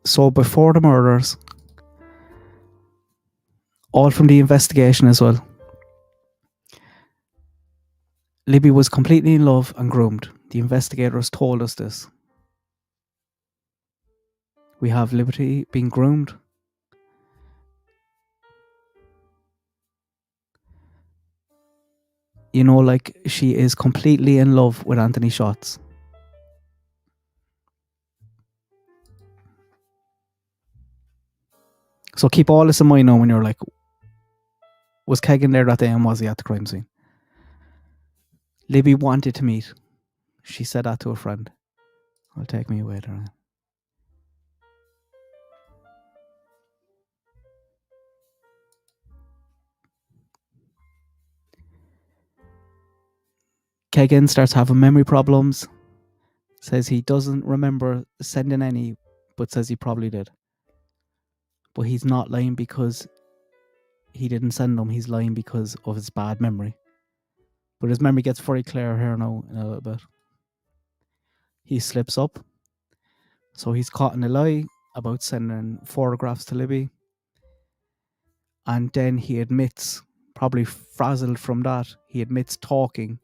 So before the murders, all from the investigation as well, Libby was completely in love and groomed. The investigators told us this. We have Liberty being groomed. You know, like she is completely in love with Anthony Shots. So keep all this in mind now when you're like, was Kegan there that day and was he at the crime scene? Libby wanted to meet. She said that to a friend. I'll take me away there. Kegan starts having memory problems. Says he doesn't remember sending any, but says he probably did. But he's not lying because he didn't send them. He's lying because of his bad memory. But his memory gets very clear here now in a little bit. He slips up. So he's caught in a lie about sending photographs to Libby. And then he admits, probably frazzled from that, he admits talking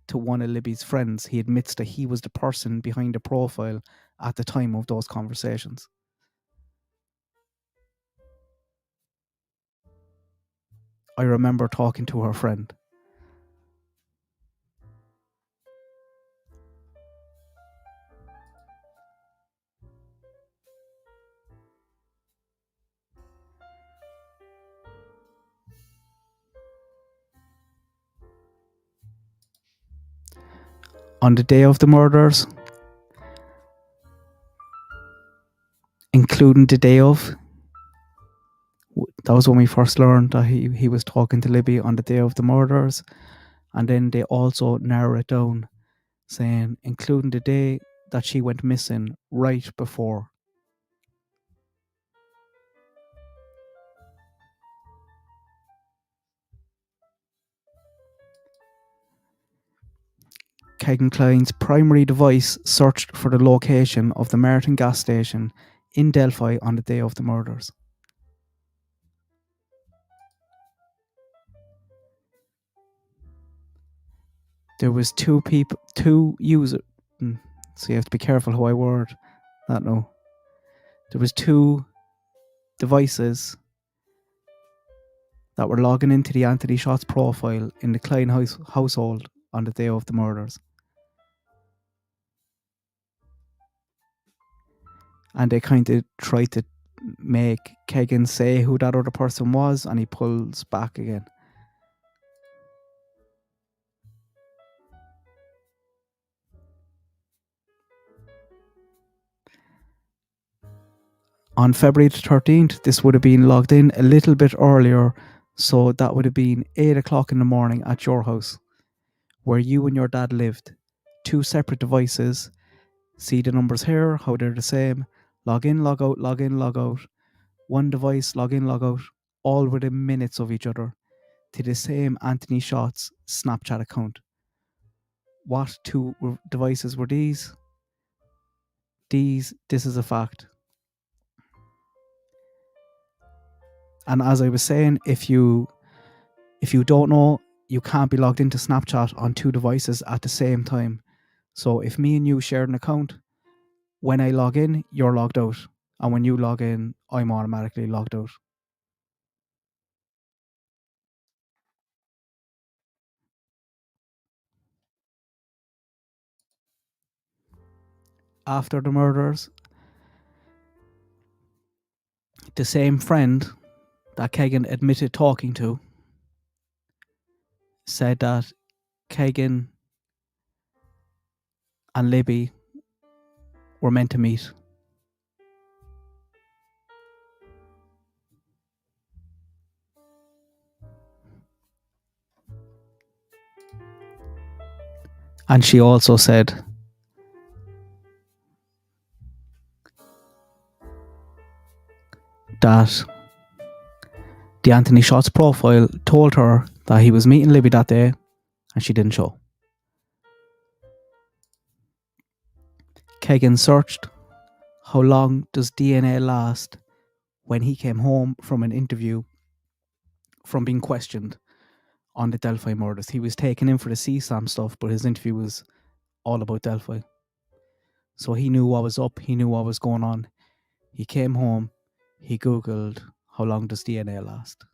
to one of Libby's friends. He admits that he was the person behind the profile at the time of those conversations. I remember talking to her friend. On the day of the murders, including the day of, that was when we first learned that he was talking to Libby on the day of the murders. And then they also narrow it down, saying including the day that she went missing right before. Kegan Kline's primary device searched for the location of the Martin gas station in Delphi on the day of the murders. There was two users. So you have to be careful how I word that now. There was two devices that were logging into the Anthony Shots profile in the Kline household on the day of the murders. And they kind of tried to make Kegan say who that other person was, and he pulls back again. On February the 13th, this would have been logged in a little bit earlier, so that would have been 8 o'clock in the morning at your house, where you and your dad lived. Two separate devices. See the numbers here, how they're the same. Log in, log out, log in, log out. One device, log in, log out, all within minutes of each other, to the same Anthony Shots Snapchat account. What two devices were these? This is a fact. And as I was saying, if you don't know, you can't be logged into Snapchat on two devices at the same time. So if me and you share an account, when I log in, you're logged out. And when you log in, I'm automatically logged out. After the murders, the same friend that Kegan admitted talking to said that Kegan and Libby were meant to meet. And she also said that the Anthony Shots profile told her that he was meeting Libby that day and she didn't show. Kegan searched how long does DNA last when he came home from an interview from being questioned on the Delphi murders. He was taken in for the CSAM stuff, but his interview was all about Delphi. So he knew what was up, he knew what was going on. He came home, he Googled, how long does DNA last?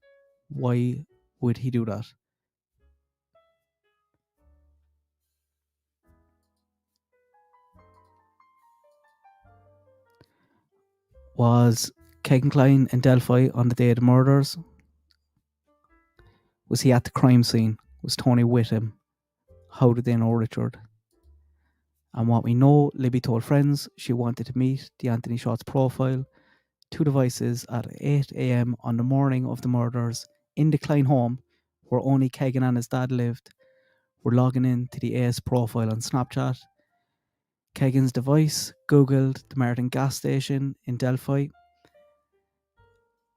Why would he do that? Was Kegan Kline in Delphi on the day of the murders? Was he at the crime scene? Was Tony with him? How did they know Richard? And what we know, Libby told friends she wanted to meet the Anthony Shots profile. 2 devices at 8 a.m. on the morning of the murders in the Kline home, where only Kegan and his dad lived, were logging in to the AS profile on Snapchat. Kegan's device googled the Martin gas station in Delphi.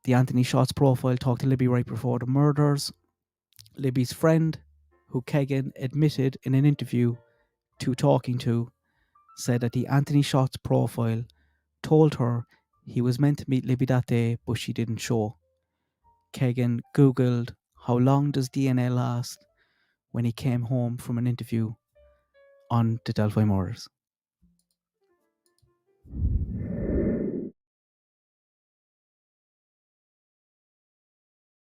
The Anthony Shots profile talked to Libby right before the murders. Libby's friend, who Kegan admitted in an interview to talking to, said that the Anthony Shots profile told her he was meant to meet Libby that day, but she didn't show. Kegan googled how long does DNA last when he came home from an interview on the Delphi murders.